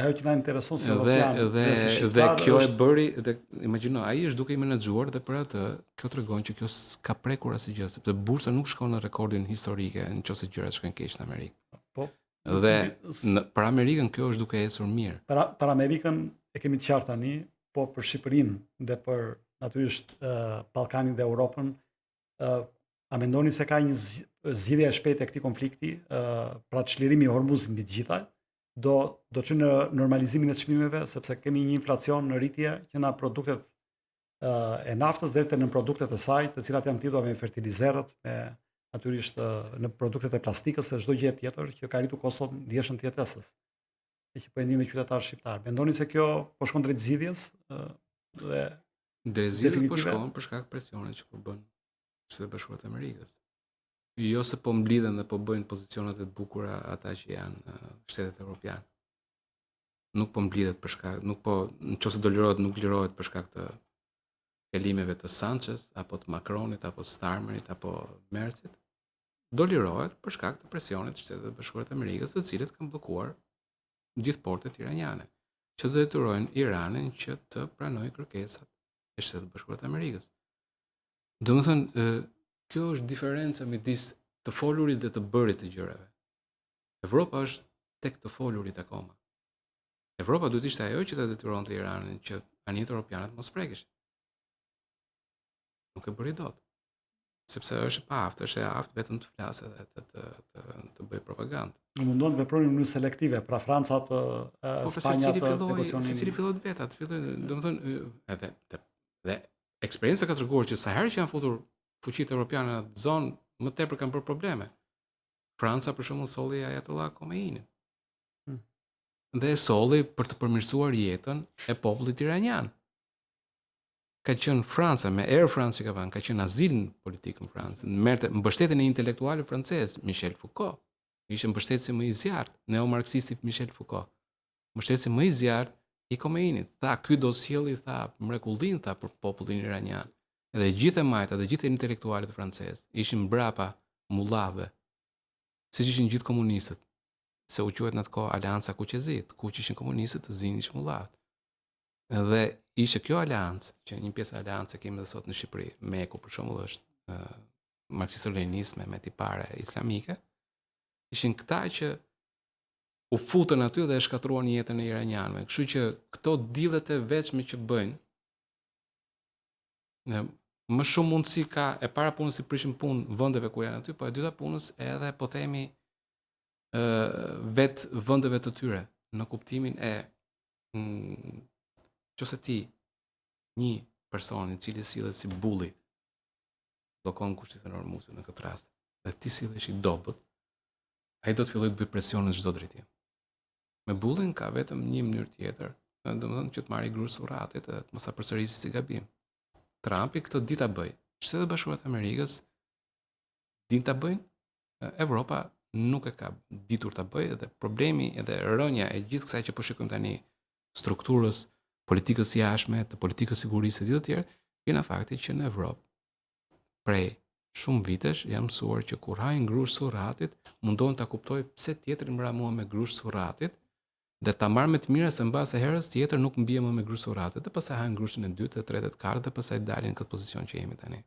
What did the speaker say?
Ajo që na intereson si Dhe europian si dhe shqiptar kjo e është bëri dhe imagjino, ai është duke i menaxhuar dhe për atë kjo tregon që kjo s'ka prekur asgjë gjë, sepse bursa nuk shkon në rekordin historike nëse gjërat shkojnë keq në Amerikë. po Dhe për Amerikën kjo është duke ecur mirë. Për Amerikën e kemi të qartë tani, po për Shqipërinë dhe për natyrisht Ballkanin dhe Europën, a mendoni se ka një zgjidhje e shpejtë e këtij konflikti, pra çlirimi i Hormuzit mbi të gjitha, do çojë në normalizimin e çmimeve, sepse kemi një inflacion në rritje që na produktet e naftës deri te në produktet e saj, të cilat janë lidhur me fertilizerët, me natyrisht në produktet e plastikës e çdo gjë tjetër që ka rritur kostot ndjeshëm të jetesës. E që po e ndiejnë qytetarë shqiptar. Mendoni se kjo po shkon drejt zgjidhjes dhe Drejt zgjidhjes po shkon për shkak të presionit që po bën Shtetet Bashkuara të Amerikës. Jo se po mblidhen dhe po bëjnë pozicionet e bukura ata që janë shtetet evropiane. Nuk po mblidhet për shkak, nuk po nëse do lirohet, nuk lirohet për shkak të fjalimeve të Sanchez apo të Macronit apo të Starmerit apo Merzit. Do lirohet për shkak të presionit të Shtetet Bashkuara të Amerikës, të cilët kanë bllokuar gjithë portet iraniane, që do detyrojnë Iranin që të pranojë kërkesat e Shtetit Bashkuara të Amerikës. Domethënë, kjo është diferenca midis të folurit dhe të bërit të gjërave. Evropa është tek të folurit akoma. Evropa duhet ishte ajo që ta detyronte Iranin që anijtë europianët mos prekeshin. Nuk e bëri dot. Sepse është pa aftë, është e aftë vetëm të flasë dhe të bëjë propagandë. Nuk mundon të veprojnë në mënyrë selektive, pra Francat, Spanjat negocioni. Secili filloi vetë, domethënë edhe dhe eksperjenca ka treguar që sa herë që janë futur fuqitë europiane në atë zonë, më tepër kanë bërë probleme. Franca për shembull solli Ayatollah Khomeinin. Dhe solli për të përmirësuar jetën e popullit iranian. Ka qenë Franca me Air France që ka vënë, ka qenë azil politik në Francë. Merrte mbështetjen e intelektualëve francez, Michel Foucault. Ishte mbështetësi më i zjarrt, neomarksisti Michel Foucault. Mbështetësi më i zjarrt i Khomeinit. Tha, ky do sjelli, tha, mrekullin, tha, për popullin iranian. Edhe gjithë majta dhe gjithë intelektualët francez ishin mbrapa mullave, siç ishin gjithë komunistët. Se u quhet në atë kohë Aleanca Kuqezit, ku ishin komunistët të zinë ishin mullat. Dhe ishte kjo aleancë, që një pjesë e aleancës kemi edhe sot në Shqipëri, Meku për shembull është marksist-leninist me tipare islamike, ishin këta që u futën aty dhe e shkatruan jetën e iranianëve. Kështu që këto dillet e veçme që bëjnë, më shumë mundësi ka e para punës si prishin punë vendeve ku janë aty, po e dyta punës edhe po themi vetë vendeve të tyre, në kuptimin e nëse ti një person i cili sillet si bulli bllokon kushtet e Hormuzit në këtë rast, dhe ti sillesh i dobët, ai do të fillojë të bëjë presion në çdo drejtim. Me bullin ka vetëm një mënyrë tjetër, domethënë që të marrë gruas urratit dhe të mos sa përsërisë si gabim. Trumpi këtë ditë ta bëj. Shtetet Bashkuara të Amerikës din ta bëjnë, Evropa nuk e ka ditur ta bëjë dhe problemi edhe rënja e gjithë kësaj që po shikojmë tani, strukturës politikës jashtme, të politikës sigurisë e të tjerë, vjen nga fakti që në Evropë prej shumë vitesh jam mësuar që kur hajnë gruas urratit, mundohen ta kuptoj pse tjetri mbramua me gruas urratit dhe ta marr me të mira se mbas e herës tjetër nuk mbie më me gruas urratit, dhe pastaj hajnë gruashin e dytë, e tretë, e katërtë dhe pastaj dalin në këtë pozicion që jemi tani.